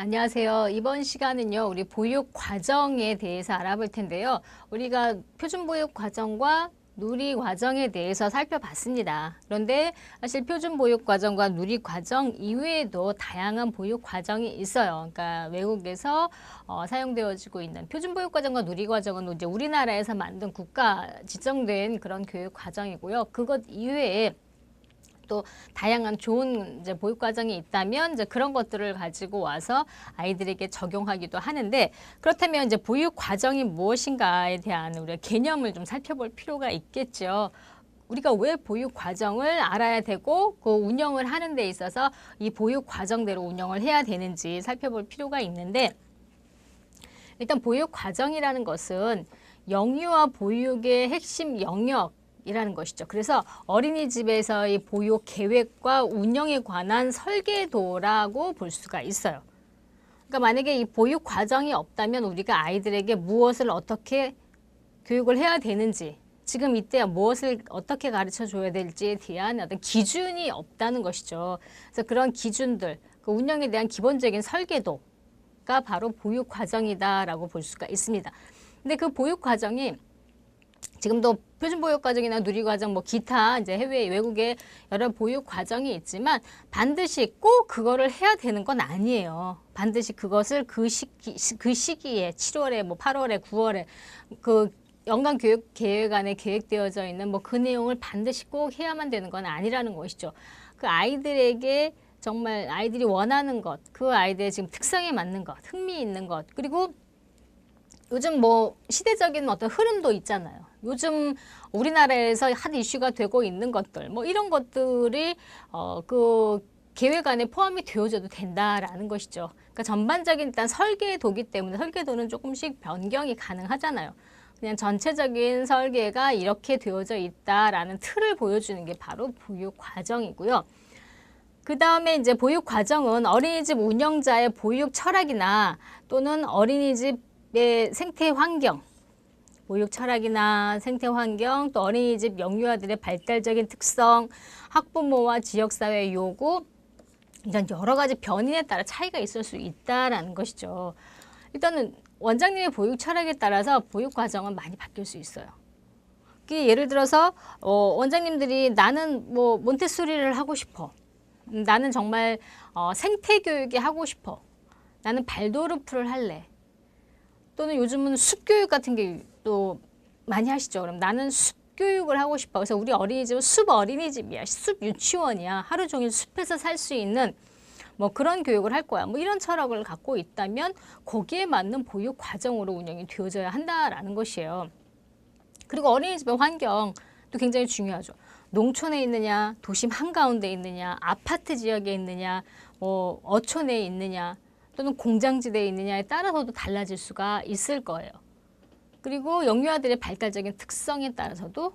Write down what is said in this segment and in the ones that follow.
안녕하세요. 이번 시간은요, 우리 보육 과정에 대해서 알아볼 텐데요. 우리가 표준 보육 과정과 누리 과정에 대해서 살펴봤습니다. 그런데 사실 표준 보육 과정과 누리 과정 이외에도 다양한 보육 과정이 있어요. 그러니까 외국에서 사용되어지고 있는 표준 보육 과정과 누리 과정은 이제 우리나라에서 만든 국가 지정된 그런 교육 과정이고요. 그것 이외에 또 다양한 좋은 이제 보육 과정이 있다면 이제 그런 것들을 가지고 와서 아이들에게 적용하기도 하는데, 그렇다면 이제 보육 과정이 무엇인가에 대한 우리가 개념을 좀 살펴볼 필요가 있겠죠. 우리가 왜 보육 과정을 알아야 되고 그 운영을 하는 데 있어서 이 보육 과정대로 운영을 해야 되는지 살펴볼 필요가 있는데, 일단 보육 과정이라는 것은 영유아 보육의 핵심 영역 이라는 것이죠. 그래서 어린이집에서의 보육 계획과 운영에 관한 설계도라고 볼 수가 있어요. 그러니까 만약에 이 보육 과정이 없다면 우리가 아이들에게 무엇을 어떻게 교육을 해야 되는지, 지금 이때 무엇을 어떻게 가르쳐 줘야 될지에 대한 어떤 기준이 없다는 것이죠. 그래서 그런 기준들, 그 운영에 대한 기본적인 설계도가 바로 보육 과정이다라고 볼 수가 있습니다. 근데 그 보육 과정이 지금도 표준 보육 과정이나 누리 과정, 뭐 기타 이제 해외 외국에 여러 보육 과정이 있지만 반드시 꼭 그거를 해야 되는 건 아니에요. 반드시 그것을 그 시기에 7월에 뭐 8월에 9월에 그 연간 교육 계획 안에 계획되어져 있는 뭐 그 내용을 반드시 꼭 해야만 되는 건 아니라는 것이죠. 그 아이들에게 정말 아이들이 원하는 것, 그 아이들의 지금 특성에 맞는 것, 흥미 있는 것, 그리고 요즘 뭐 시대적인 어떤 흐름도 있잖아요. 요즘 우리나라에서 핫 이슈가 되고 있는 것들, 뭐 이런 것들이 그 계획 안에 포함이 되어져도 된다라는 것이죠. 그러니까 전반적인 일단 설계도기 때문에 설계도는 조금씩 변경이 가능하잖아요. 그냥 전체적인 설계가 이렇게 되어져 있다라는 틀을 보여주는 게 바로 보육 과정이고요. 그 다음에 이제 보육 과정은 어린이집 운영자의 보육 철학이나 또는 어린이집의 생태 환경, 보육 철학이나 생태 환경, 또 어린이집 영유아들의 발달적인 특성, 학부모와 지역사회의 요구, 이런 여러 가지 변인에 따라 차이가 있을 수 있다라는 것이죠. 일단은 원장님의 보육 철학에 따라서 보육 과정은 많이 바뀔 수 있어요. 예를 들어서 원장님들이 나는 뭐 몬테소리를 하고 싶어. 나는 정말 생태 교육이 하고 싶어. 나는 발도르프를 할래. 또는 요즘은 숲교육 같은 게 또 많이 하시죠. 그럼 나는 숲교육을 하고 싶어. 그래서 우리 어린이집은 숲 어린이집이야. 숲 유치원이야. 하루 종일 숲에서 살 수 있는 뭐 그런 교육을 할 거야. 뭐 이런 철학을 갖고 있다면 거기에 맞는 보육 과정으로 운영이 되어져야 한다라는 것이에요. 그리고 어린이집의 환경도 굉장히 중요하죠. 농촌에 있느냐, 도심 한가운데 있느냐, 아파트 지역에 있느냐, 뭐 어촌에 있느냐, 또는 공장지대에 있느냐에 따라서도 달라질 수가 있을 거예요. 그리고 영유아들의 발달적인 특성에 따라서도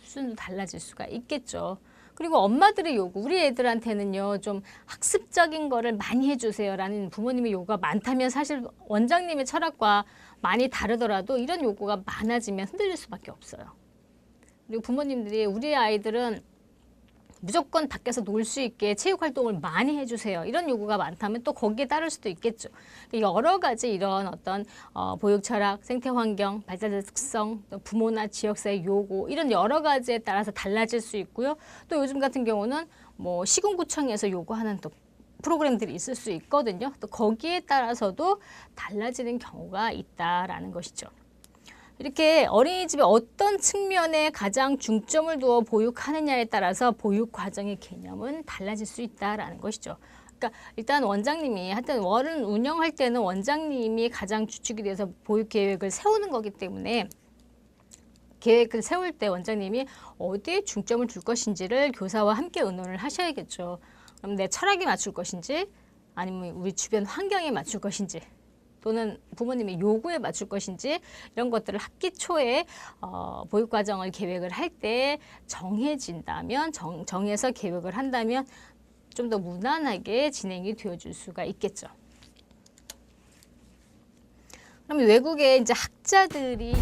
수준도 달라질 수가 있겠죠. 그리고 엄마들의 요구, 우리 애들한테는요 좀 학습적인 거를 많이 해주세요 라는 부모님의 요구가 많다면 사실 원장님의 철학과 많이 다르더라도 이런 요구가 많아지면 흔들릴 수밖에 없어요. 그리고 부모님들이 우리 아이들은 무조건 밖에서 놀 수 있게 체육활동을 많이 해주세요. 이런 요구가 많다면 또 거기에 따를 수도 있겠죠. 여러 가지 이런 어떤 보육 철학, 생태환경, 발달의 특성, 또 부모나 지역사회 요구 이런 여러 가지에 따라서 달라질 수 있고요. 또 요즘 같은 경우는 뭐 시군구청에서 요구하는 또 프로그램들이 있을 수 있거든요. 또 거기에 따라서도 달라지는 경우가 있다라는 것이죠. 이렇게 어린이집에 어떤 측면에 가장 중점을 두어 보육하느냐에 따라서 보육 과정의 개념은 달라질 수 있다라는 것이죠. 그러니까 일단 원장님이 하여튼 월은 운영할 때는 원장님이 가장 주축이 돼서 보육 계획을 세우는 거기 때문에 계획을 세울 때 원장님이 어디에 중점을 둘 것인지를 교사와 함께 의논을 하셔야겠죠. 그럼 내 철학에 맞출 것인지 아니면 우리 주변 환경에 맞출 것인지 또는 부모님의 요구에 맞출 것인지 이런 것들을 학기 초에 보육과정을 계획을 할 때 정해진다면 정해서 계획을 한다면 좀 더 무난하게 진행이 되어줄 수가 있겠죠. 그럼 외국의 이제 학자들이